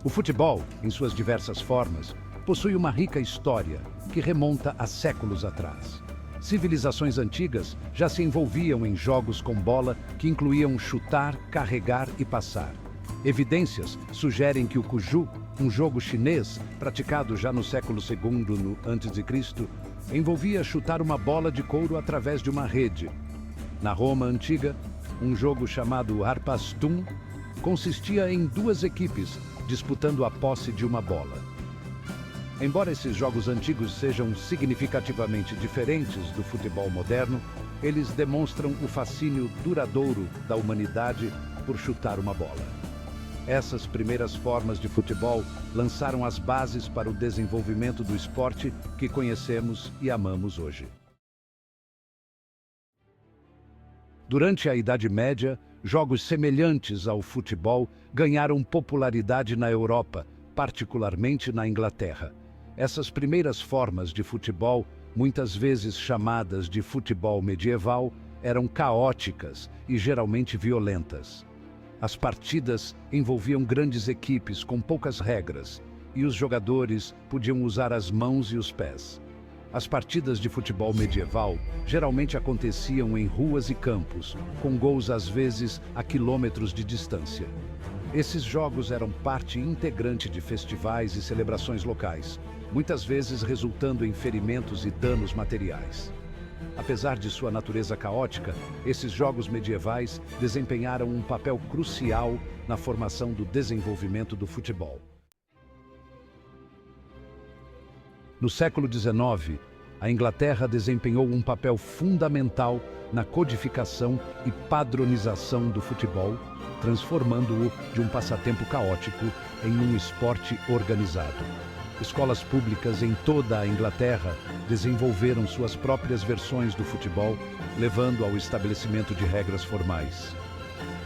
O futebol, em suas diversas formas, possui uma rica história que remonta a séculos atrás. Civilizações antigas já se envolviam em jogos com bola que incluíam chutar, carregar e passar. Evidências sugerem que o Cuju, um jogo chinês praticado já no século II a.C., envolvia chutar uma bola de couro através de uma rede. Na Roma antiga, um jogo chamado Harpastum consistia em duas equipes disputando a posse de uma bola. Embora esses jogos antigos sejam significativamente diferentes do futebol moderno, eles demonstram o fascínio duradouro da humanidade por chutar uma bola. Essas primeiras formas de futebol lançaram as bases para o desenvolvimento do esporte que conhecemos e amamos hoje. Durante a Idade Média, jogos semelhantes ao futebol ganharam popularidade na Europa, particularmente na Inglaterra. Essas primeiras formas de futebol, muitas vezes chamadas de futebol medieval, eram caóticas e geralmente violentas. As partidas envolviam grandes equipes com poucas regras, e os jogadores podiam usar as mãos e os pés. As partidas de futebol medieval geralmente aconteciam em ruas e campos, com gols às vezes a quilômetros de distância. Esses jogos eram parte integrante de festivais e celebrações locais, muitas vezes resultando em ferimentos e danos materiais. Apesar de sua natureza caótica, esses jogos medievais desempenharam um papel crucial na formação do desenvolvimento do futebol. No século XIX, a Inglaterra desempenhou um papel fundamental na codificação e padronização do futebol, transformando-o de um passatempo caótico em um esporte organizado. Escolas públicas em toda a Inglaterra desenvolveram suas próprias versões do futebol, levando ao estabelecimento de regras formais.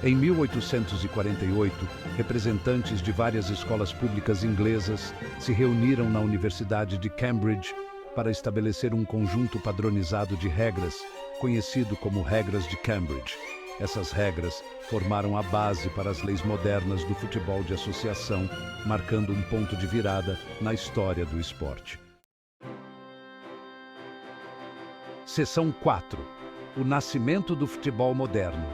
Em 1848, representantes de várias escolas públicas inglesas se reuniram na Universidade de Cambridge para estabelecer um conjunto padronizado de regras, conhecido como Regras de Cambridge. Essas regras formaram a base para as leis modernas do futebol de associação, marcando um ponto de virada na história do esporte. Seção 4. O nascimento do futebol moderno,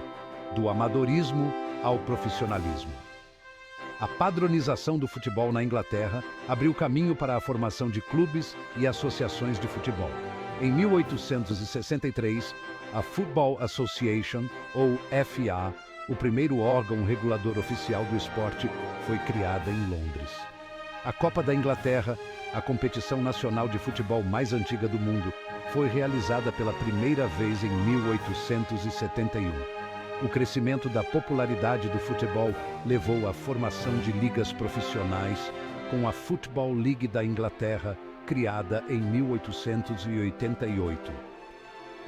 do amadorismo ao profissionalismo. A padronização do futebol na Inglaterra abriu caminho para a formação de clubes e associações de futebol. Em 1863, a Football Association, ou FA, o primeiro órgão regulador oficial do esporte, foi criada em Londres. A Copa da Inglaterra, a competição nacional de futebol mais antiga do mundo, foi realizada pela primeira vez em 1871. O crescimento da popularidade do futebol levou à formação de ligas profissionais, com a Football League da Inglaterra, criada em 1888.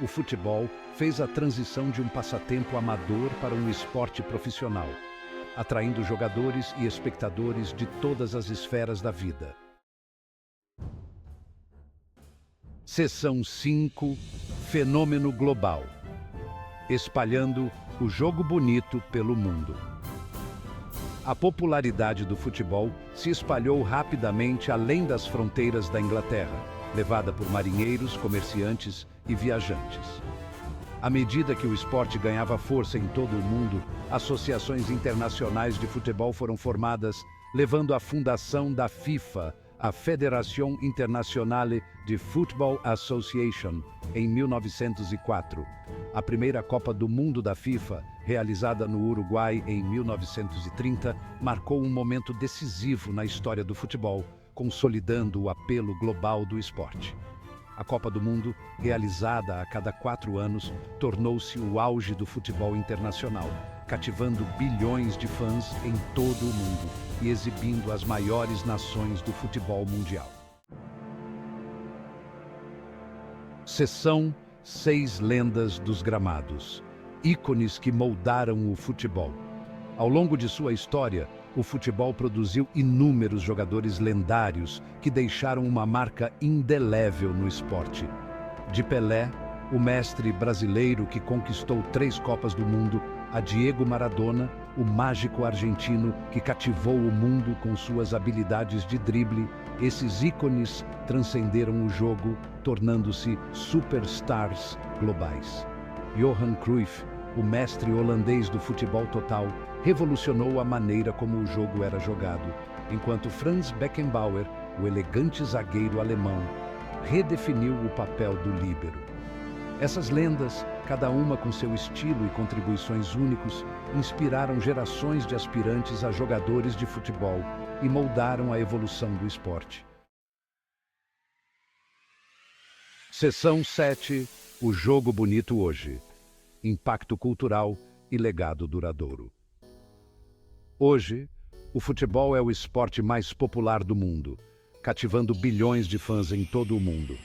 O futebol fez a transição de um passatempo amador para um esporte profissional, atraindo jogadores e espectadores de todas as esferas da vida. Seção 5. Fenômeno global. Espalhando o jogo bonito pelo mundo. A popularidade do futebol se espalhou rapidamente além das fronteiras da Inglaterra, levada por marinheiros, comerciantes e viajantes. À medida que o esporte ganhava força em todo o mundo, associações internacionais de futebol foram formadas, levando à fundação da FIFA, a Fédération Internationale de Football Association, em 1904. A primeira Copa do Mundo da FIFA, realizada no Uruguai em 1930, marcou um momento decisivo na história do futebol, consolidando o apelo global do esporte. A Copa do Mundo, realizada a cada 4 anos, tornou-se o auge do futebol internacional, cativando bilhões de fãs em todo o mundo e exibindo as maiores nações do futebol mundial. Seção 6. Lendas dos gramados. Ícones que moldaram o futebol. Ao longo de sua história, o futebol produziu inúmeros jogadores lendários que deixaram uma marca indelével no esporte. De Pelé, o mestre brasileiro que conquistou 3 Copas do Mundo, a Diego Maradona, o mágico argentino que cativou o mundo com suas habilidades de drible, esses ícones transcenderam o jogo, tornando-se superstars globais. Johan Cruyff, o mestre holandês do futebol total, revolucionou a maneira como o jogo era jogado, enquanto Franz Beckenbauer, o elegante zagueiro alemão, redefiniu o papel do líbero. Essas lendas, cada uma com seu estilo e contribuições únicos, inspiraram gerações de aspirantes a jogadores de futebol e moldaram a evolução do esporte. Seção 7. O jogo bonito hoje. Impacto cultural e legado duradouro. Hoje, o futebol é o esporte mais popular do mundo, cativando bilhões de fãs em todo o mundo.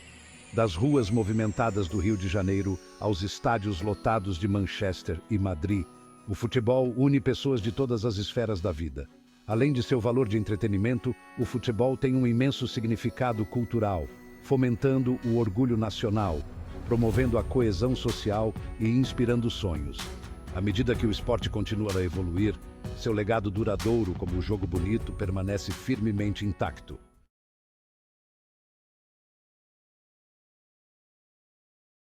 Das ruas movimentadas do Rio de Janeiro aos estádios lotados de Manchester e Madrid, o futebol une pessoas de todas as esferas da vida. Além de seu valor de entretenimento, o futebol tem um imenso significado cultural, fomentando o orgulho nacional, promovendo a coesão social e inspirando sonhos. À medida que o esporte continua a evoluir, seu legado duradouro como o jogo bonito permanece firmemente intacto.